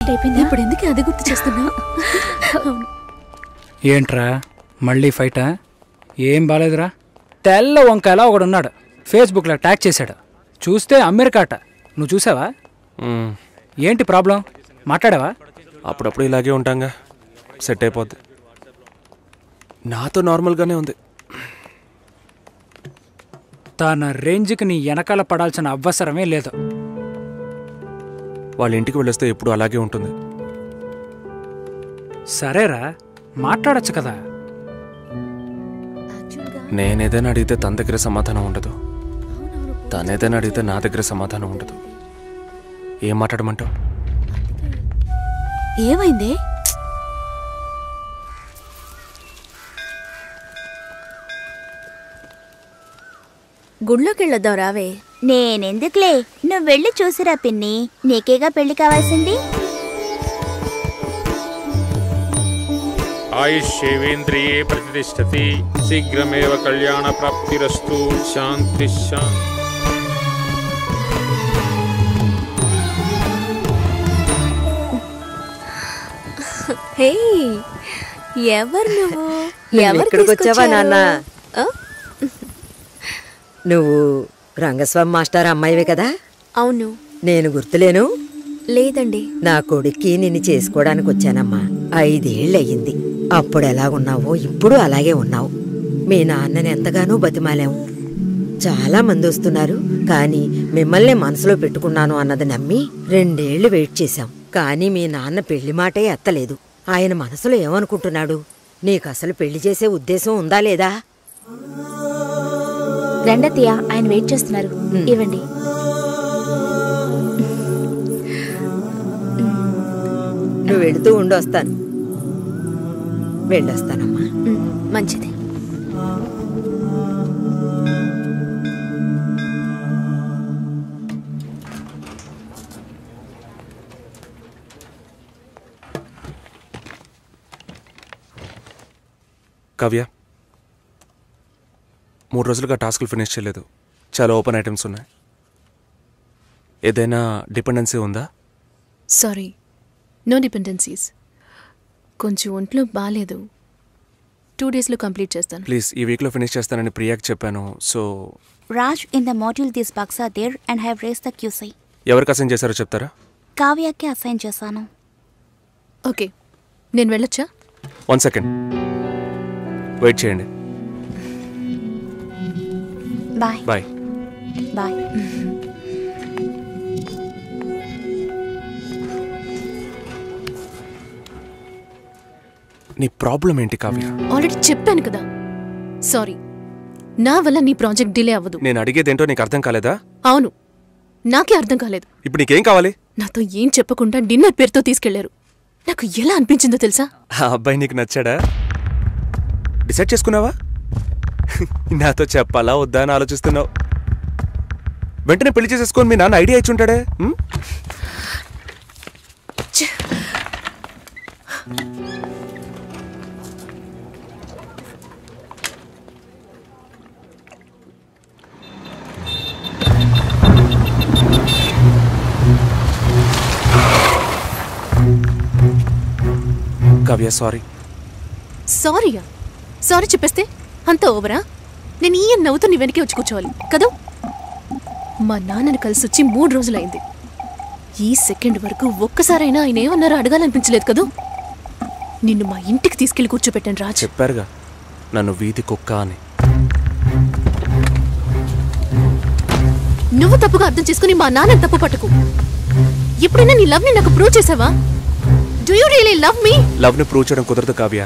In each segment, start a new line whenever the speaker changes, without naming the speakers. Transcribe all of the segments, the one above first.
Complete అయిపోయింది. ఇప్పుడు ఎందుకు అది గుర్తు చేస్తున్నా?
ఏంట్రా మళ్ళీ ఫైటా? ఏం బాలేదురా. తెల్ల వంకాయలా ఒకడున్నాడు, ఫేస్బుక్లో ట్యాగ్ చేశాడు. చూస్తే అమెరికాట. నువ్వు చూసావా? ఏంటి ప్రాబ్లం? మాట్లాడావా?
అప్పుడప్పుడు ఇలాగే ఉంటాంగా, సెట్ అయిపోద్ది. నాతో నార్మల్గానే ఉంది.
తన రేంజ్కి నీ వెనకాల పడాల్సిన అవసరమే లేదు.
వాళ్ళ ఇంటికి వెళ్ళొస్తే ఎప్పుడు అలాగే ఉంటుంది.
సరేరా, మాట్లాడచ్చు కదా.
నేనేదైనా అడిగితే తన దగ్గర సమాధానం ఉండదు, తనేదైనా అడిగితే నా దగ్గర సమాధానం ఉండదు. ఏం మాట్లాడమంటావు?
ఏమైంది? గుళ్ళోకి వెళ్ళొద్దాం రావే.
నేనెందుకులే, నువ్వు వెళ్ళి చూసిరా పిన్ని, నీకేగా పెళ్లి కావాల్సింది.
ఆయుష్యేవేంద్రియే ప్రతిష్టతి, శీఘ్రమేవ కళ్యాణ ప్రాప్తిరస్తు. శాంతి శాంతి.
హే, ఎవరు నువ్వు?
ఎక్కడికి వచ్చావా నాన్న? నువ్వు రంగస్వామి మాస్టర్ అమ్మాయివే కదా?
అవును.
నేను గుర్తులేను?
లేదండి.
నా కొడుక్కి నిన్ను చేసుకోవడానికి వచ్చానమ్మా. 5 ఏళ్ళయ్యింది. అప్పుడు ఎలాగున్నావో ఇప్పుడు అలాగే ఉన్నావు. మీ నాన్నని ఎంతగానో బతిమాలాం. చాలా మంది వస్తున్నారు, కానీ మిమ్మల్ని మనసులో పెట్టుకున్నాను అన్నది నమ్మి 2 ఏళ్లు వెయిట్ చేశాం. కానీ మీ నాన్న పెళ్లి మాటే ఎత్తలేదు. ఆయన మనసులో ఏమనుకుంటున్నాడు? నీకసలు పెళ్లి చేసే ఉద్దేశం ఉందా లేదా?
రండత్తయ్య, ఆయన వెయిట్ చేస్తున్నారు. ఇవ్వండి.
నువ్వు వెళుతూ ఉండొస్తాను. వెళ్ళొస్తానమ్మా.
మంచిది.
కావ్య, 3 రోజులుగా టాస్క్లు ఫినిష్ చేయలేదు. చాలా ఓపెన్ ఐటమ్స్ ఉన్నాయి. ఏదైనా డిపెండెన్సీ ఉందా?
Sorry, no dependencies. కొంచెం ఒంట్లో బాగాలేదు. 2 డేస్లో కంప్లీట్ చేస్తాను.
ప్లీజ్, ఈ వీక్లో ఫినిష్ చేస్తానని ప్రియాకి చెప్పాను. So
Raj, in the module this box are there and have raise the QC.
ఎవరికి అసైన్ చేశారో చెప్తారా?
కావ్యకి అసైన్ చేశాను.
ఓకే, నేను వెళ్ళొచ్చా?
1 సెకండ్ వెయిట్ చేయండి.
Bye
bye
bye.
నీ ప్రాబ్లం ఏంటి కావ్య?
ఆల్రెడీ చెప్పాను కదా. సారీ, నా వల్ల నీ ప్రాజెక్ట్ డిలే అవ్వదు.
నేను అడిగేదేంటో నీకు అర్థం కాలేదా?
అవును, నాకే అర్థం కాలేదు.
ఇప్పుడు నీకేం కావాలి?
నాతో ఏం చెప్పకుండా డిన్నర్ పేరుతో తీసుకెళ్లారు. నాకు ఎలా అనిపించిందో తెలుసా?
ఆ అబ్బాయి నీకు నచ్చాడా? డిసైడ్ చేసుకున్నావా? నాతో చెప్పాలా వద్దా అని ఆలోచిస్తున్నావు. వెంటనే పెళ్లి చేసేసుకొని మీ నాన్న ఐడియా ఇచ్చి ఉంటాడే. కావ్య, సారీ.
సారీయా? సారీ చెప్పేస్తే అంత ఓవరా? నేను ఈయన నవ్వుతూ నీ వెనకే వచ్చి కూర్చోవాలి కదా? మా నాన్నని కలిసి వచ్చి 3 రోజులైంది. ఈ సెకండ్ వరకు ఒక్కసారైనా ఆయన ఏమన్నారో అడగాలనిపించలేదు కదా? నిన్ను మా ఇంటికి తీసుకెళ్లి కూర్చోపెట్టాను రాజ్.
చెప్పారుగా నన్ను వీధి కుక్క అని.
నువ్వు తప్పుగా అర్థం చేసుకుని మా నాన్నని తప్పు పట్టుకు. ఎప్పుడైనా నీ లవ్ ని నాకు ప్రూవ్ చేసావా? Do you really love me?
Love ని ప్రూవ్ చేయడం కుదరదు కావ్య.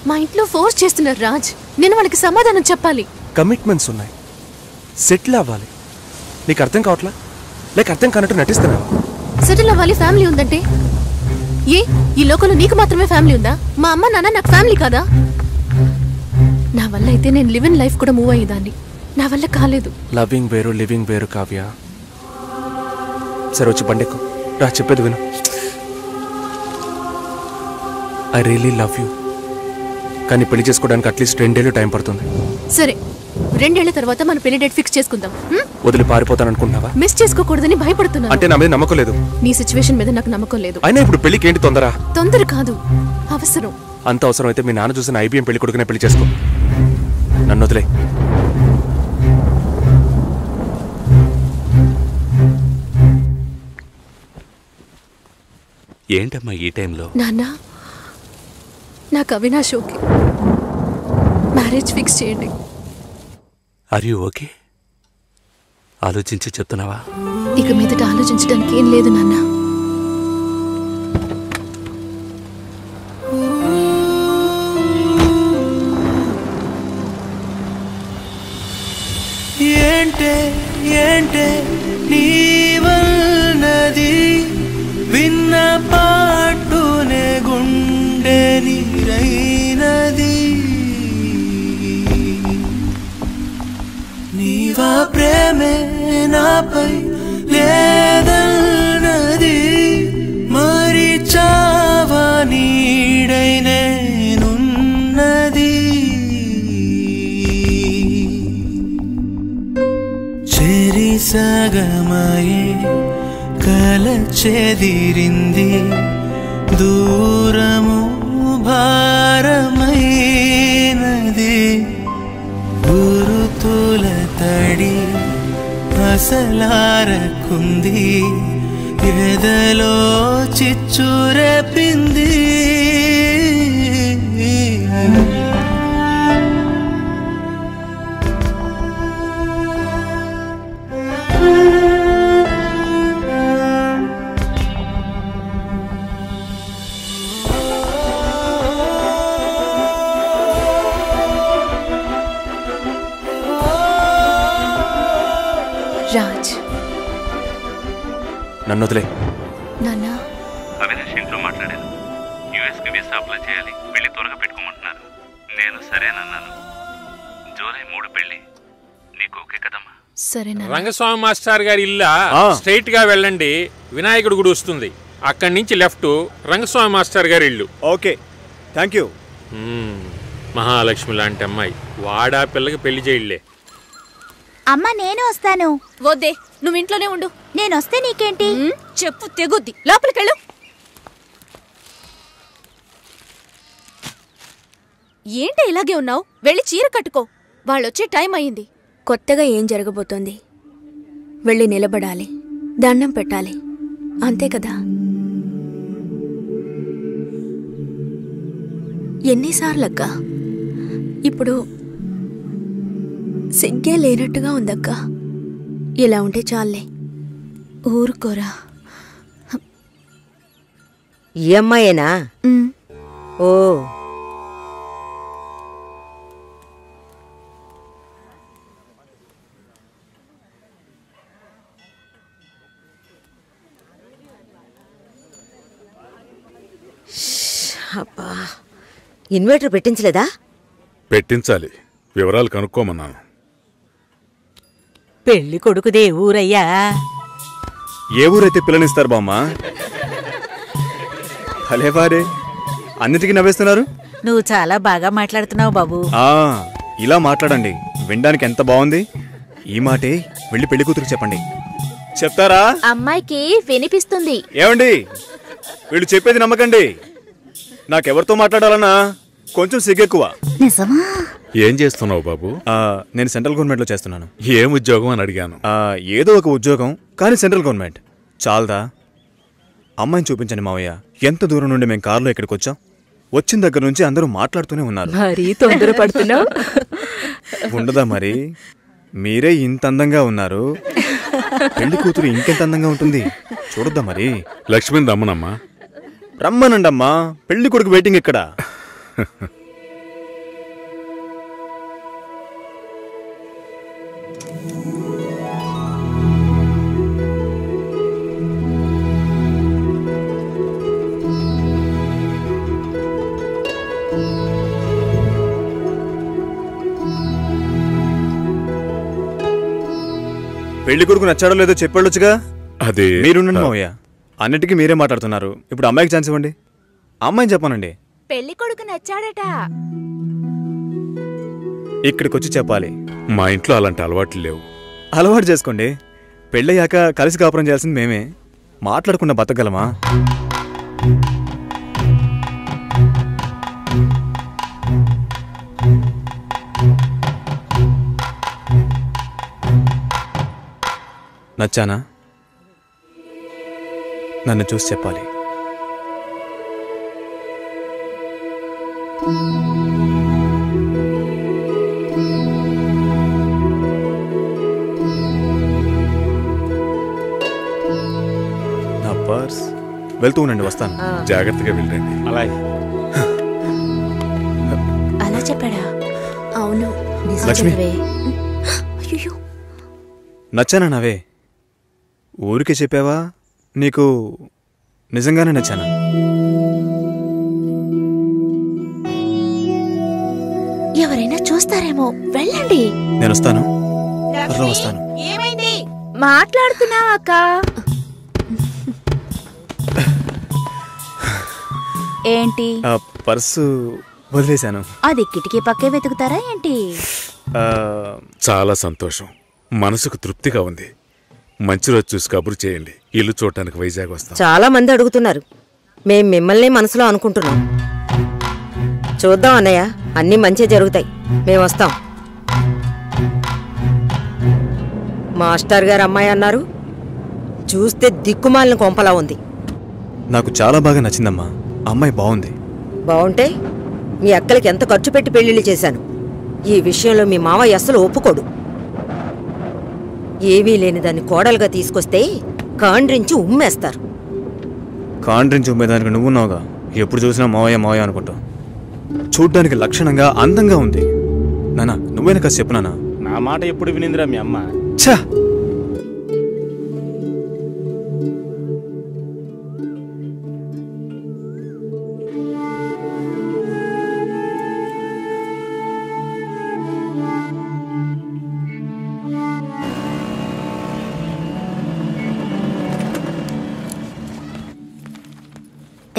మా ఇంట్లో ఫోర్స్ చేస్తున్నారు రాజ్. నేను వాళ్ళకి సమాధానం చెప్పాలి.
కమిట్మెంట్స్ ఉన్నాయి, సెటిల్ అవ్వాలి. నీకు అర్థం కావట్లా? లేక అర్థం కానట్టు నటిస్తున్నావా?
సెటిల్ అవ్వాలి, ఫ్యామిలీ ఉందంటే ఏ ఈ లోకంలో నీకు మాత్రమే ఫ్యామిలీ ఉందా? మా అమ్మ నాన్న నాకు ఫ్యామిలీ కాదా? నా వల్ల అయితే నేను లివ్ ఇన్ లైఫ్ కూడా మూవ్ అయ్యేదాన్ని. నా వల్ల కాలేదు.
లవింగ్ వేరు, లివింగ్ వేరు కావ్య. సరే వచ్చి బండెక్కు రా, చెప్పేది విను. ఐ రియలీ లవ్ యూ, కానీ పెళ్లి చేసుకోవడానికి అట్లీస్ట్ 2 ఏళ్ళు టైం పడుతుంది.
సరే, 2 ఏళ్ల తర్వాత మన పెళ్లి డేట్ ఫిక్స్ చేసుకుందాం.
వదిలి పారిపోతాననుకుంటున్నావా?
మిస్ చేసుకోకూడదని భయపడుతున్నాను.
అంటే నా మీద నమ్మకం లేదు.
నీ సిచ్యువేషన్ మీద నాకు నమ్మకం లేదు.
అయినా ఇప్పుడు పెళ్లికి ఏంటి తొందర?
తొందర కాదు, అవసరం.
అంత అవసరం అయితే మీ నాన్న చూసిన IBM పెళ్లి కొడుకునే పెళ్లి చేసుకో. నన్ను వదిలే.
ఏంటమ్మా ఈ టైంలో?
నాన్న, నాకు అవినాష్ ఓకే. మ్యారేజ్ ఫిక్స్ చేయండి.
Are you okay? ఆలోచించి చెప్తున్నావా?
ఇక మీదట ఆలోచించడానికి ఏం లేదు నాన్న.
ఏంటే నీవన్నది విన్న పాటునే గుండె నీరైనది. నీవా ప్రేమే నాపై లేదన్నది మరి చావా నీడై నేనున్నది. చెరిసగమయే కల చెదిరింది దూరము భారమైనది. గురుతుల తడి అసలారకుంది ఎదలో చిచ్చురెపింది.
రాజ్,
నన్ను వదిలే.
నాన్న,
అవినాష్ ఇంట్లో మాట్లాడాను. యుఎస్కి వీసా అప్లై చేయాలి, పెళ్లి త్వరగా పెట్టుకోమంటున్నారు. నేను సరేనన్నాను. జూలై 3 పెళ్లి. నీకు ఓకే కదమ్మా?
సరేనా?
రంగస్వామి మాస్టర్ గారి ఇల్లా స్ట్రైట్ గా వెళ్ళండి, వినాయకుడి గుడి వస్తుంది. అక్కడి నుంచి లెఫ్ట్ రంగస్వామి మాస్టర్ గారి ఇల్లు.
Okay, thank you.
మహాలక్ష్మి లాంటి అమ్మాయి, వాడా పిల్లకి పెళ్లి చేయలే.
అమ్మ నేను వస్తాను.
వద్దే, నువ్వు ఇంట్లోనే ఉండు.
నేను వస్తే నీకేంటి?
చెప్పు తెగుద్ది. లోపలికెళ్ళు. ఏంటి ఇలాగే ఉన్నావు? వెళ్ళి చీర కట్టుకో. వాళ్ళొచ్చే టైం అయింది.
కొత్తగా ఏం జరగబోతోంది? వెళ్ళి నిలబడాలి, దండం పెట్టాలి, అంతే కదా. ఎన్నిసార్లక్కా? ఇప్పుడు సిగ్గే లేనట్టుగా ఉందక్కా. ఇలా ఉంటే చాలే.
ఊరుకోరా.
ఈ అమ్మాయేనా? ఓ, అబ్బా, ఇన్వర్టర్ పెట్టించలేదా?
పెట్టించాలి, వివరాలు కనుక్కోమన్నాను.
పెళ్లి కొడుకుదే ఊరయ్యా?
ఏ ఊరైతే పిల్లనిస్తారు బామ్మ? భలేవారే, అన్నిటికీ నవ్వేస్తున్నారు.
నువ్వు చాలా బాగా మాట్లాడుతున్నావు బాబు.
ఇలా మాట్లాడండి, వినడానికి ఎంత బాగుంది. ఈ మాటే వెళ్ళి పెళ్లి కూతురికి చెప్పండి. చెప్తారా?
అమ్మాయికి వినిపిస్తుంది.
ఏమండి, వీళ్ళు చెప్పేది నమ్మకండి. నాకెవరితో మాట్లాడాలన్నా కొంచెం సిగ్గెక్కువ.
నిజమా?
ఏం చేస్తున్నావు బాబు?
నేను సెంట్రల్ గవర్నమెంట్ లో చేస్తున్నాను.
ఏం ఉద్యోగం అని అడిగాను.
ఏదో ఒక ఉద్యోగం, కానీ సెంట్రల్ గవర్నమెంట్. చాలదా? అమ్మాయిని చూపించండి మావయ్య. ఎంత దూరం నుండి మేము కారులో ఇక్కడికి వచ్చాం. వచ్చిన దగ్గర నుంచి అందరూ మాట్లాడుతూనే ఉన్నారు.
మరీ తొందరపడుతున్నావు.
ఉండదా మరి? మీరే ఇంత అందంగా ఉన్నారు, పెళ్లి కూతురు ఇంకెంత అందంగా ఉంటుంది చూడొద్దా మరి?
లక్ష్మిని రమ్మనమ్మా.
రమ్మనండమ్మా, పెళ్లి కొడుకు వెయిటింగ్ ఇక్కడ. పెళ్లి కొడుకు నచ్చాడో లేదో చెప్పాడొచ్చుగా.
అదే
మీరుండండి మావయ్య, అన్నిటికీ మీరే మాట్లాడుతున్నారు. ఇప్పుడు అమ్మాయికి ఛాన్స్ ఇవ్వండి. అమ్మాయిని చెప్పానండి.
పెళ్లి కొడుకు నచ్చాడట.
ఇక్కడికి వచ్చి చెప్పాలి.
మా ఇంట్లో అలాంటి అలవాట్లు లేవు.
అలవాటు చేసుకోండి. పెళ్ళయ్యాక కలిసి కాపురం చేయాల్సింది మేమే. మాట్లాడకుండా బతకగలమా? నచ్చానా? నన్ను చూసి చెప్పాలి. నా పర్స్. వెళ్తూ ఉండండి, వస్తాను.
జాగ్రత్తగా వెళ్ళండి.
అలాగే.
అలా చెప్పాడా? అవును.
లక్ష్మి.
అయ్యో,
నచ్చానా నవే? ఊరికే చెప్పావా? నీకు నిజంగానే నచ్చానా?
ఎవరైనా చూస్తారేమో, వెళ్ళండి.
నేను వస్తాను. వస్తాను.
ఏమైంది? మాట్లాడుతున్నావా అక్క? ఏంటి?
పర్సు వదిలేశాను.
అది కిటికీ పక్కే వెతుకుతారా ఏంటి?
చాలా సంతోషం. మనసుకు తృప్తిగా ఉంది. మంచి రోజు చూసి కబురు చేయండి. ఇల్లు చూడటానికి వైజాగ్ వస్తాం.
చాలా మంది అడుగుతున్నారు. మేం మిమ్మల్ని మనసులో అనుకుంటున్నాం. చూద్దాం అన్నయ్య, అన్నీ మంచి జరుగుతాయి. మేము వస్తాం. మాస్టర్ గారు అమ్మాయి అన్నారు. చూస్తే దిక్కుమాలిన కొంపలా ఉంది.
నాకు చాలా బాగా నచ్చిందమ్మా. అమ్మాయి బాగుంది.
బాగుంటే మీ అక్కలకి ఎంత ఖర్చు పెట్టి పెళ్లిళ్ళు చేశాను. ఈ విషయంలో మీ మావయ్య అస్సలు ఒప్పుకోడు. ఏవీ లేని దాన్ని కోడలుగా తీసుకొస్తే కాండ్రించి ఉమ్మేస్తారు.
కాండ్రించి ఉమ్మేదానికి నువ్వున్నావుగా. ఎప్పుడు చూసినా మావయ్య మావయ్య అనుకుంటావు. చూడ్డానికి లక్షణంగా అందంగా ఉంది. నానా, నువ్వేనా కాస్త చెప్పు నానా.
నా మాట ఎప్పుడు వినిందిరా మీ అమ్మ?
ఛా!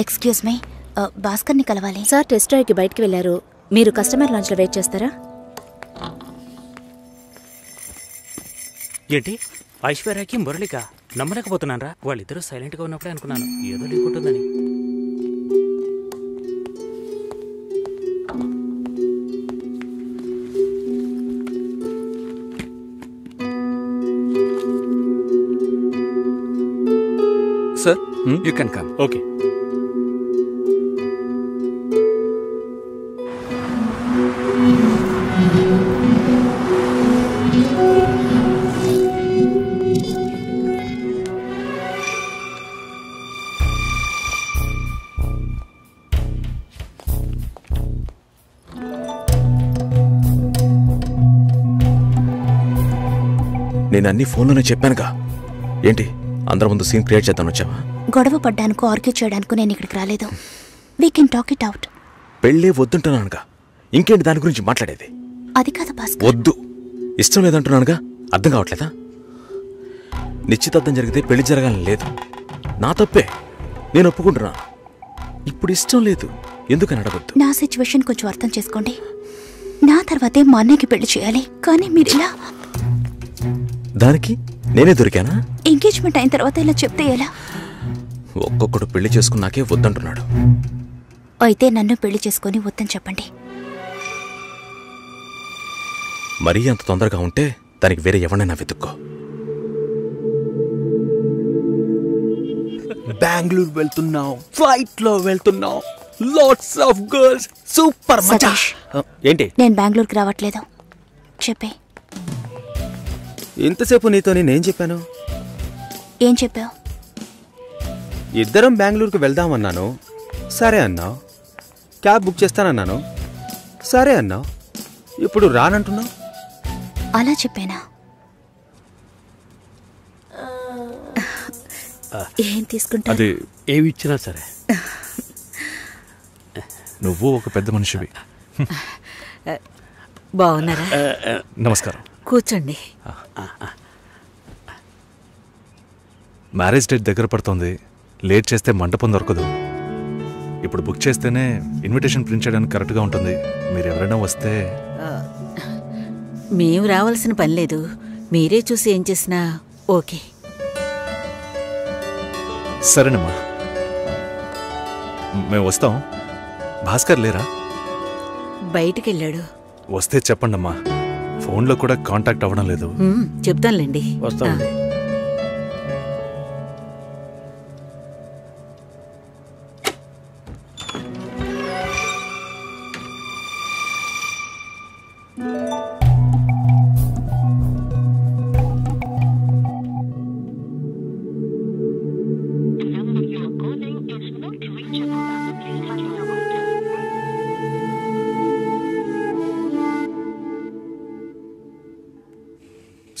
ఎక్స్క్యూజ్ మీ, భాస్కర్ని కలవాలి.
సార్ టెస్ట్ డ్రైవ్కి బయటికి వెళ్ళారు. మీరు కస్టమర్ లాంచ్లో వెయిట్ చేస్తారా?
ఏంటి ఐశ్వర్యకి మురళిక? నమ్మలేకపోతున్నానరా. వాళ్ళిద్దరూ సైలెంట్గా ఉన్నప్పుడే అనుకున్నాను ఏదో లేకుంటుందని.
Sir, you can come.
Okay.
నేను అన్ని ఫోన్లోనే చెప్పానుగా. ఏంటి అందరి ముందు సీన్ క్రియేట్ చేద్దాం వచ్చావా?
గొడవ పడ్డానుకో, ఆర్గ్యూ చేయడానికి నేను ఇక్కడికి రాలేదు. We can talk it out.
పెళ్ళే వద్దుంటున్నానుగా, ఇంకేంటి దాని గురించి మాట్లాడేది?
అది కాదు భాస్కర్.
వద్దు, ఇష్టం లేదంటున్నానుగా. అర్థం కావట్లేదా? నిశ్చితార్థం జరిగితే పెళ్లి జరగాలని లేదు. నా తప్పే, నేను ఒప్పుకుంటున్నా. ఇప్పుడు ఇష్టం లేదు, ఎందుకని అడగొద్దు.
నా సిచ్యువేషన్ కొంచెం అర్థం చేసుకోండి. నా తర్వాతే మా అన్నయ్యకి పెళ్లి చేయాలి. కానీ మీరు ఇలా
దానికి నేనే దొరికానా?
ఎంగేజ్మెంట్ అయిన తర్వాత ఇలా చెప్తే ఎలా?
ఒక్కొక్కడు పెళ్లి చేసుకున్నాకే వద్దంటున్నాడు.
అయితే నన్ను పెళ్లి చేసుకుని వద్దని చెప్పండి.
మరీ అంత తొందరగా ఉంటే దానికి వేరే ఎవరినైనా వెతుక్కో.
బెంగళూరు వెళ్తున్నావు, ఫ్లైట్ లో వెళ్తున్నావు, లాట్స్ ఆఫ్ గర్ల్స్, సూపర్ మచా. ఏంటి?
నేను బెంగళూరుకి రావట్లేదు. చెప్పే.
ఇంతసేపు నీతో నేనేం చెప్పాను?
ఏం చెప్పావు?
ఇద్దరం బెంగళూరుకి వెళ్దామన్నాను, సరే అన్నావు. క్యాబ్ బుక్ చేస్తానన్నాను, సరే అన్నావు. ఇప్పుడు రానంటున్నావు.
అలా చెప్పానా?
ఏం తీసుకుంటా?
అది ఏమి ఇచ్చినా సరే.
నువ్వు ఒక పెద్ద మనిషివి.
బాగున్నారా?
నమస్కారం.
కూర్చోండి.
మ్యారేజ్ డేట్ దగ్గర పడుతుంది. లేట్ చేస్తే మంటపం దొరకదు. ఇప్పుడు బుక్ చేస్తేనే ఇన్విటేషన్ ప్రింట్ చేయడానికి కరెక్ట్గా ఉంటుంది. మీరు ఎవరైనా వస్తే
మేము రావాల్సిన పని లేదు. మీరే చూసి ఏం చేసినా ఓకే.
సరేనమ్మా, మేము వస్తాం. భాస్కర్ లేరా?
బయటికెళ్ళాడు.
వస్తే చెప్పండమ్మా. ఫోన్లో కూడా కాంటాక్ట్ అవ్వడం లేదు.
చెప్తానులేండి.
వస్తాం.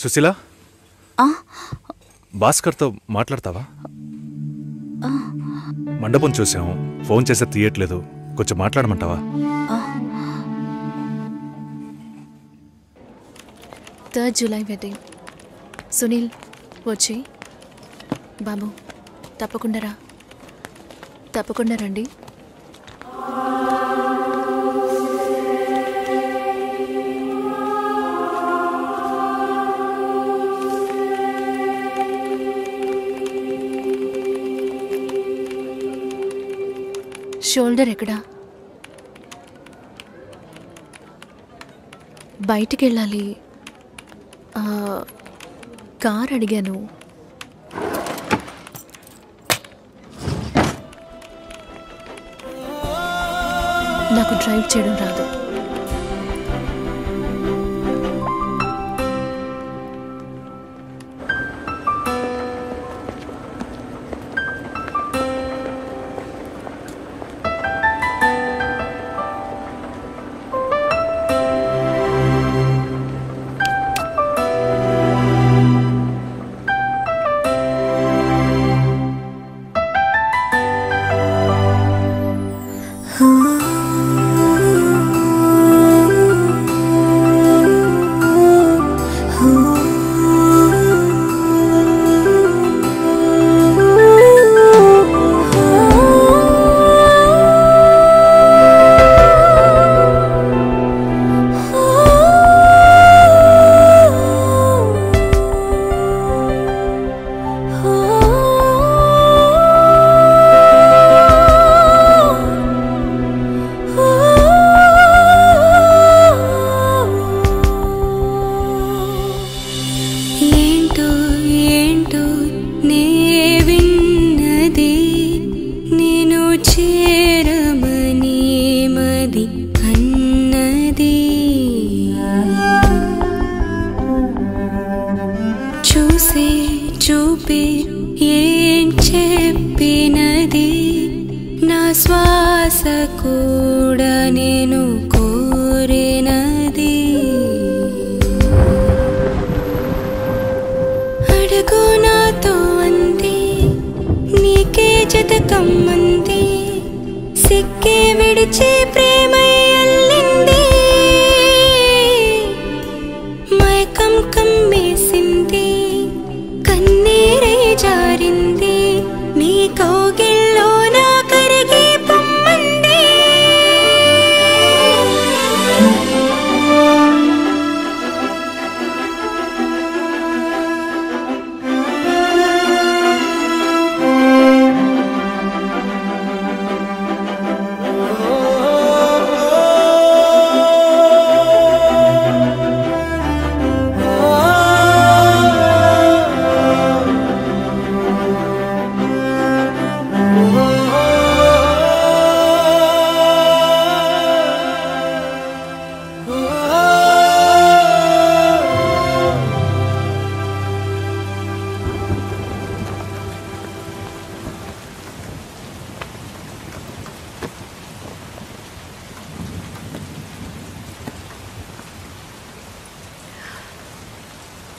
సుశీల, భాస్కర్తో మాట్లాడతావా? మండపం చూసాం, ఫోన్ చేస్తే తీయట్లేదు. కొంచెం మాట్లాడమంటావా?
3rd July wedding. సునీల్ వచ్చి బాబు తప్పకుండా రండి. షోల్డర్ ఎక్కడా? బయటికి వెళ్ళాలి. కార్ అడిగాను. నాకు డ్రైవ్ చేయడం రాదు.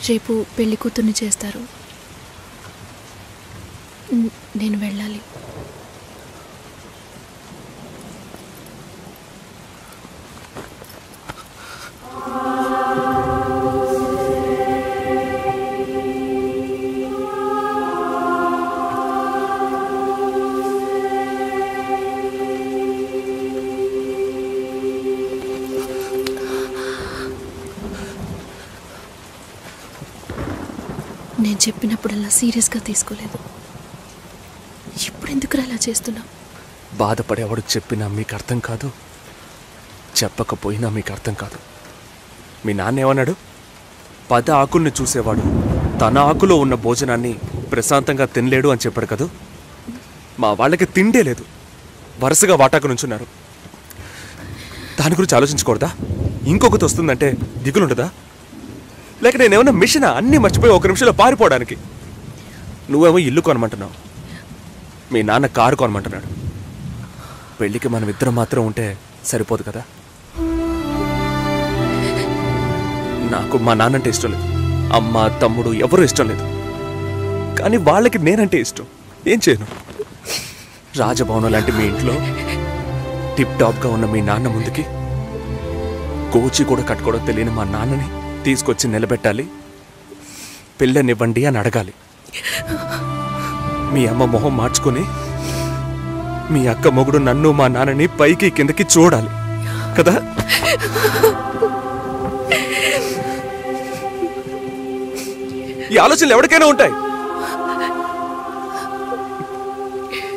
రేపు పెళ్లి కూతుర్ని చేస్తారు. నేను వెళ్ళాలి. నేను చెప్పినప్పుడల్లా సీరియస్గా తీసుకోలేదు. ఇప్పుడు ఎందుకురా అలా చేస్తున్నావు?
బాధపడేవాడు చెప్పినా మీకు అర్థం కాదు, చెప్పకపోయినా మీకు అర్థం కాదు. మీ నాన్న ఏమన్నాడు? 10 ఆకుల్ని చూసేవాడు తన ఆకులో ఉన్న భోజనాన్ని ప్రశాంతంగా తినలేడు అని చెప్పాడు కదా. మా వాళ్ళకి తిండే లేదు, వరుసగా వాటాకు నుంచున్నారు. దాని గురించి ఆలోచించకూడదా? ఇంకొకటి వస్తుందంటే దిగులుండదా? లేక నేనేమన్నా మిషనా అన్నీ మర్చిపోయి 1 నిమిషంలో పారిపోవడానికి? నువ్వేమో ఇల్లు కొనమంటున్నావు, మీ నాన్న కారు కొనమంటున్నాడు. పెళ్ళికి మనం ఇద్దరం మాత్రం ఉంటే సరిపోదు కదా. నాకు మా నాన్నంటే ఇష్టం లేదు, అమ్మ తమ్ముడు ఎవరూ ఇష్టం లేదు. కానీ వాళ్ళకి నేనంటే ఇష్టం. ఏం చేయను? రాజభవనం లాంటి మీ ఇంట్లో టిప్ టాప్గా ఉన్న మీ నాన్న ముందుకి కోచి కూడా కట్టుకోవడం తెలియని మా నాన్నని తీసుకొచ్చి నిలబెట్టాలి, పిల్లనివ్వండి అని అడగాలి. మీ అమ్మ మొహం మార్చుకొని మీ అక్క మొగుడు నన్ను మా నాన్నని పైకి కిందకి చూడాలి కదా. ఈ ఆలోచనలు ఎవరికైనా ఉంటాయి.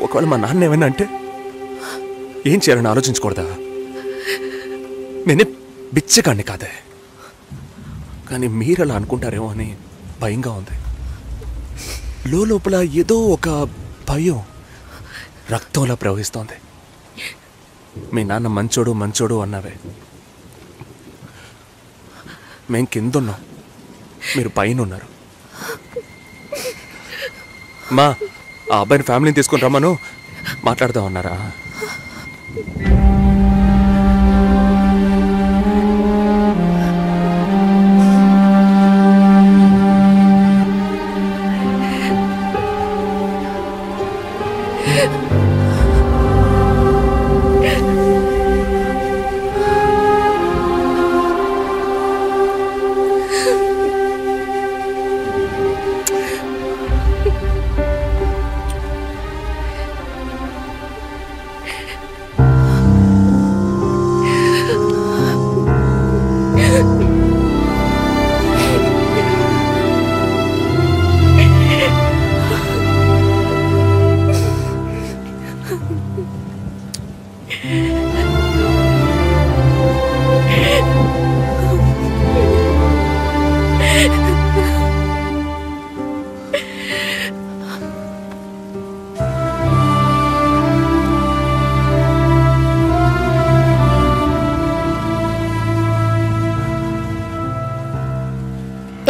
ఒకవేళ మా నాన్న ఏమైనా అంటే ఏం చేయాలని ఆలోచించకూడదా? నేనే బిచ్చగాడిని కాదే, కానీ మీరు అలా అనుకుంటారేమో అని భయంగా ఉంది. లోపల ఏదో ఒక భయం రక్తంలా ప్రవహిస్తోంది. మీ నాన్న మంచోడు మంచోడు అన్నావే, మేం కిందున్నాం, మీరు పైన ఉన్నారు. మా ఆ అబ్బాయిని ఫ్యామిలీని తీసుకుని రమ్మను, మాట్లాడదాం అన్నారా?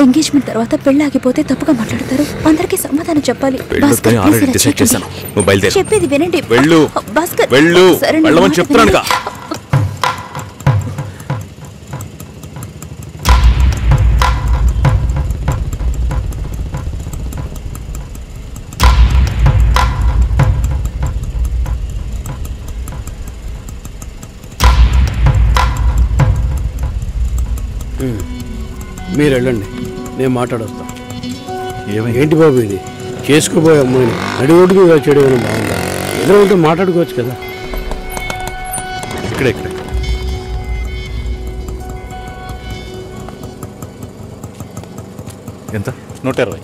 ఎంగేజ్మెంట్ తర్వాత పెళ్లి ఆగిపోతే తప్పుగా మాట్లాడతారు. అందరికీ సమాధానం చెప్పాలి. చెప్పేది వినండి.
వెళ్ళమని చెప్తున్నానుగా.
మీరు వెళ్ళండి, నేను మాట్లాడొస్తా. ఏంటి బాబు ఇది? చేసుకోబోయే అమ్మాయిని నడిఒడ్డుకు చేయడం ఏమైనా బాగుందా? ఎదురు ఉంటే మాట్లాడుకోవచ్చు కదా.
ఇక్కడే ఎంత?
120.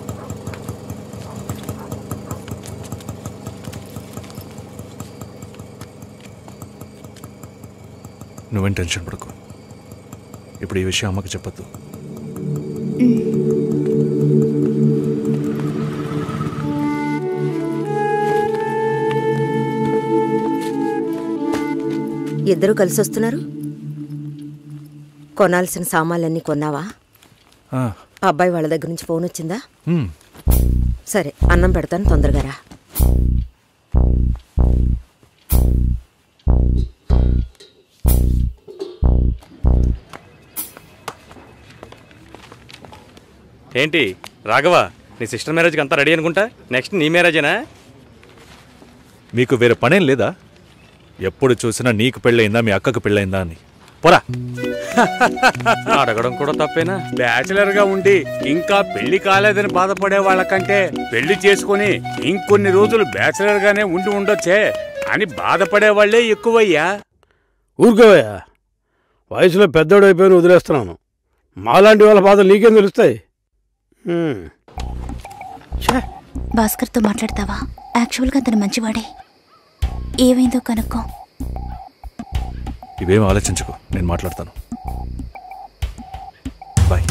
నువ్వేం టెన్షన్ పడకు. ఇప్పుడు ఈ విషయం అమ్మకి చెప్పొద్దు.
ఇద్దరు కలిసి వస్తున్నారు. కొనాల్సిన సామాన్లన్నీ కొన్నావా? అబ్బాయి వాళ్ళ దగ్గర నుంచి ఫోన్ వచ్చిందా? సరే, అన్నం పెడతాను, తొందరగా రా.
ఏంటి రాఘవ, నీ సిస్టర్ మ్యారేజ్కి అంతా రెడీ అనుకుంటా? నెక్స్ట్ నీ మ్యారేజేనా?
మీకు వేరే పనేం లేదా? ఎప్పుడు చూసినా నీకు పెళ్ళయిందా, మీ అక్కకు పెళ్ళయిందా అని. పోరా.
అడగడం కూడా తప్పేనా?
బ్యాచిలర్ గా ఉండి ఇంకా పెళ్లి కాలేదని బాధపడే వాళ్ళకంటే పెళ్లి చేసుకుని ఇంకొన్ని రోజులు బ్యాచిలర్ గానే ఉండి ఉండొచ్చే అని బాధపడే వాళ్లే ఎక్కువయ్యా.
ఊరుకోవయ్యా, వయసులో పెద్దోడు అయిపోయిన వదిలేస్తున్నాను. మాలాంటి వాళ్ళ బాధలు నీకేం తెలుస్తాయి?
భాస్కర్తో మాట్లాడతావా? యాక్చువల్గా అతను మంచివాడే. ఏమైందో కనుక్కో.
ఇవేం ఆలోచించుకో, నేను మాట్లాడతాను. బాయ్.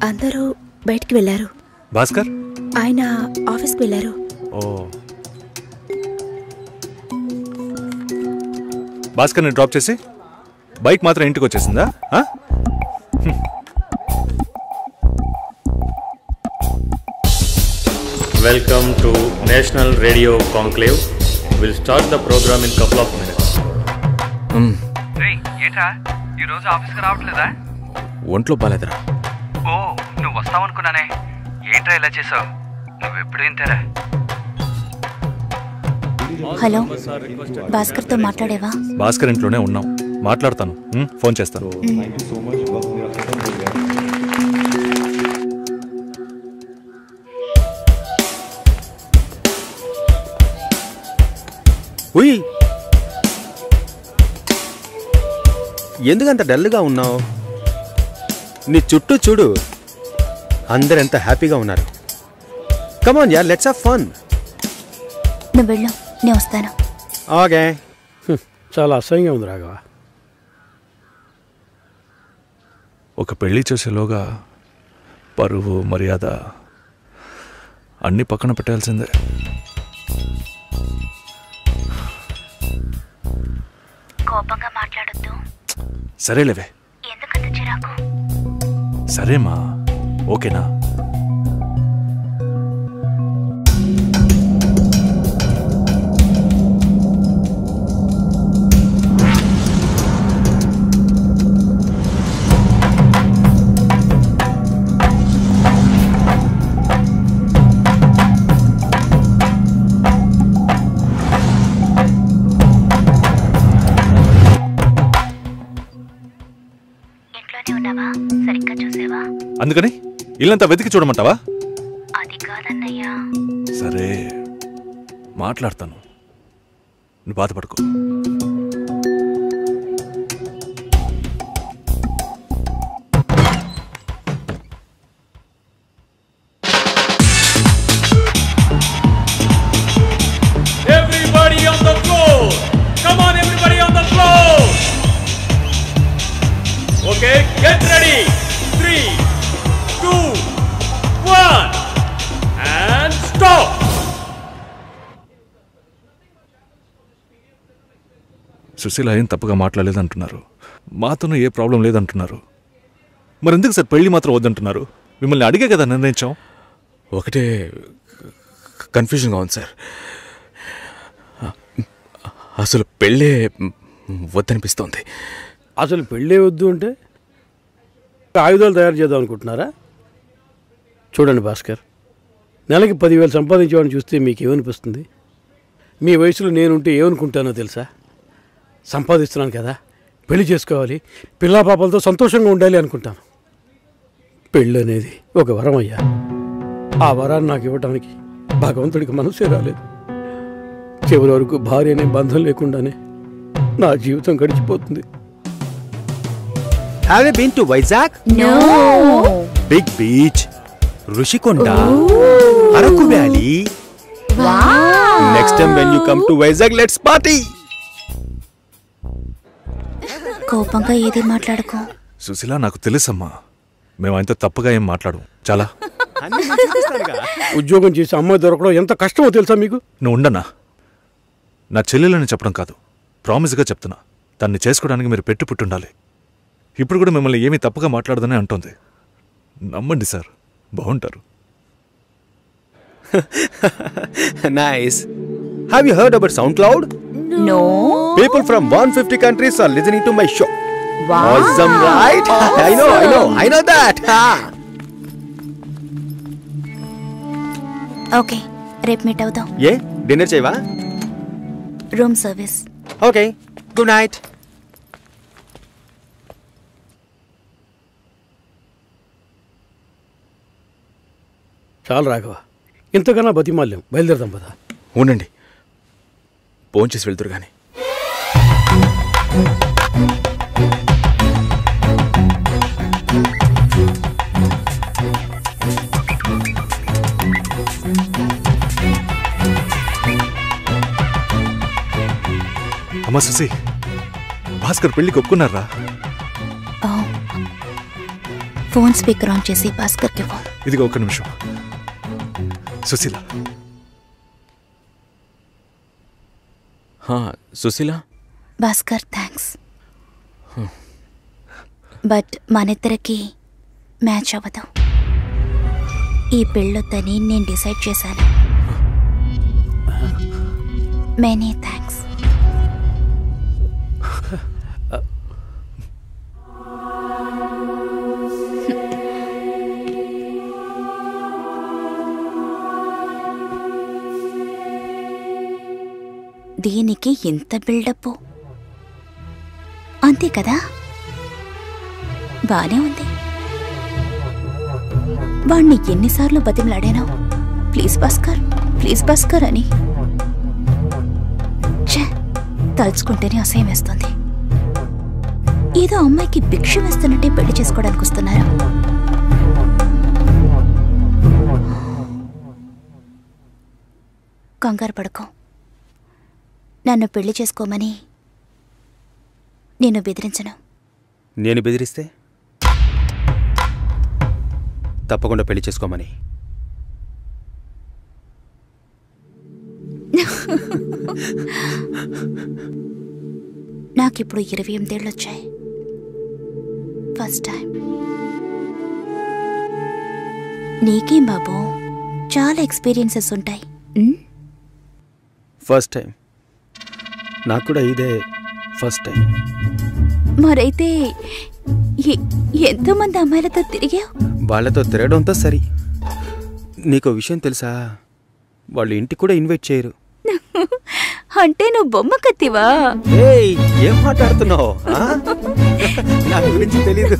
అందరూ బయటికి వెళ్ళారు.
భాస్కర్
ఆయన ఆఫీస్కి వెళ్ళారు.
ఓ భాస్కర్ని డ్రాప్ చేసి బైక్ మాత్రం ఇంటికి వచ్చేసిందా?
Welcome to National Radio Conclave. We'll start the program in couple of minutes.
ఏంట్రా ఈరోజు ఆఫీస్కి రావట్లేదా?
ఒంట్లో బాలేదురా.
ఓ నువ్వు వస్తావనుకున్నానే. ఏంట్రా ఇలా చేసావు? నువ్వెప్పుడు ఇంతేరా?
హలో, భాస్కర్తో మాట్లాడేవా?
భాస్కర్ ఇంట్లోనే ఉన్నాం, మాట్లాడతాను. ఫోన్ చేస్తాను.
ఉయ్, ఎందుకంత డల్గా ఉన్నావు? నీ చుట్టూ చూడు, అందరు ఎంత హ్యాపీగా ఉన్నారు. కమాన్ యార్, లెట్స్ హావ్ ఫన్.
నువ్వు వెళ్ళు, నేను వస్తాను.
ఓకే.
చాలా అసహ్యంగా ఉంది రాఘవ.
ఒక పెళ్లి చేసేలోగా పరువు మర్యాద అన్నీ పక్కన పెట్టాల్సిందే.
కోపంగా మాట్లాడొద్దు.
సరేలేవే.
ఎందుకంత చిరాకు?
సరేమా, ఓకేనా? అందుకని ఇల్లంతా వెతికి చూడమంటావా?
అది కాదన్నయ్యా.
సరే, మాట్లాడతాను, నువ్వు బాధపడుకో.
Everybody on the floor! Come on, everybody on the floor! Okay, get ready! 3, 2, 1 and stop!
Susheela ఏం తప్పుగా మాట్లాడలేదంటున్నారు, మాతోనూ ఏ ప్రాబ్లం లేదంటున్నారు. మరి ఎందుకు సార్ పెళ్లి మాత్రం వద్దంటున్నారు? మిమ్మల్ని అడిగే కదా నిర్ణయించాం.
ఒకటే కన్ఫ్యూజన్గా ఉంది సార్. అసలు పెళ్ళే వద్దనిపిస్తోంది.
అసలు పెళ్ళే వద్దు అంటే ఆయుధాలు తయారు చేద్దాం అనుకుంటున్నారా? చూడండి భాస్కర్, నెలకి 10,000 సంపాదించేవాడిని చూస్తే మీకు ఏమనిపిస్తుంది? మీ వయసులో నేనుంటే ఏమనుకుంటానో తెలుసా? సంపాదిస్తున్నాను కదా, పెళ్లి చేసుకోవాలి, పిల్లా పాపలతో సంతోషంగా ఉండాలి అనుకుంటాను. పెళ్ళి అనేది ఒక వరం అయ్యా. ఆ వరాన్ని నాకు ఇవ్వడానికి భగవంతుడికి మనసే రాలేదు. చివరి వరకు భార్య అనే బంధం లేకుండానే నా జీవితం గడిచిపోతుంది.
Have you been to Vizag?
No.
Big beach, Rushikonda, Araku Valley.
Wow.
Next time when you come to Vizag, let's party.
కోపంగా ఏది మాట్లాడుకో.
సుశీల, నాకు తెలుసమ్మా, మేము ఆయనతో తప్పుగా ఏం మాట్లాడు. చాలా
ఉద్యోగం చేసి అమ్మాయి దొరకడం ఎంత కష్టమో తెలుసా మీకు?
నువ్వు ఉండనా? నా చెల్లెలని చెప్పడం కాదు, ప్రామిస్గా చెప్తున్నా, తన్ని చేసుకోవడానికి మీరు పుట్టుండాలి. ఇప్పుడు కూడా మిమ్మల్ని ఏమీ తప్పుగా మాట్లాడదని అంటోంది. నమ్మండి సార్, బాగుంటారు.
Nice. Have you heard about SoundCloud?
No.
People from 150 countries are listening to my show.
Wow.
Awesome, right?
Awesome.
I know that.
Okay, రేపు మీట్ అవుదాం.
ఏ డిన్నర్ చేయవా?
Room service.
Okay, good night.
చాలు రాఘవ, ఇంతకన్నా బతిమాల్యం. బయలుదేరదాం పదా.
ఉండండి, భోంచేసి వెళ్తురు కానీ.
అమ్మా సుసి, భాస్కర్ పెళ్లికి ఒప్పుకున్నారా?
ఫోన్ స్పీకర్ ఆన్ చేసి భాస్కర్కి ఫోన్.
ఇదిగో ఒక్క నిమిషం. సుశీల.
సుశీల.
భాస్కర్ థ్యాంక్స్, బట్ మనిద్దరికి మ్యాచ్ అవ్వదు. ఈ పెళ్ళొద్దని నేను డిసైడ్ చేశాను. Many thanks. దీనికి ఎంత బిల్డప్, అంతే కదా? బానే ఉంది. వాణ్ణి ఎన్నిసార్లు బతిమలాడాను, ప్లీజ్ భాస్కర్, ప్లీజ్ భాస్కర్ అని. ఛే, తలుచుకుంటేనే అసహ్యం వేస్తుంది. ఏదో అమ్మాయికి భిక్ష వేస్తున్నట్టే పెళ్లి చేసుకోవడానికి వస్తున్నారు. కంగారు పడుకో. నన్ను పెళ్లి చేసుకోమని నేను బెదిరించను.
నేను బెదిరిస్తే తప్పకుండా పెళ్లి చేసుకోమని.
నాకిప్పుడు 28 ఏళ్ళు వచ్చాయి. First time. నీకేం బాబు, చాలా ఎక్స్పీరియన్సెస్ ఉంటాయి.
First time. నాకు కూడా ఇదే ఫస్ట్ టైం.
మరైతే ఎంతోమంది అమ్మాయిలతో తిరిగావు?
వాళ్ళతో తిరగడంతో సరి. నీకో విషయం తెలుసా, వాళ్ళు ఇంటికి కూడా ఇన్వైట్ చేయరు.
అంటే నువ్వు బొమ్మ కత్తివా?
ఏం మాట్లాడుతున్నావు? నా గురించి తెలీదు.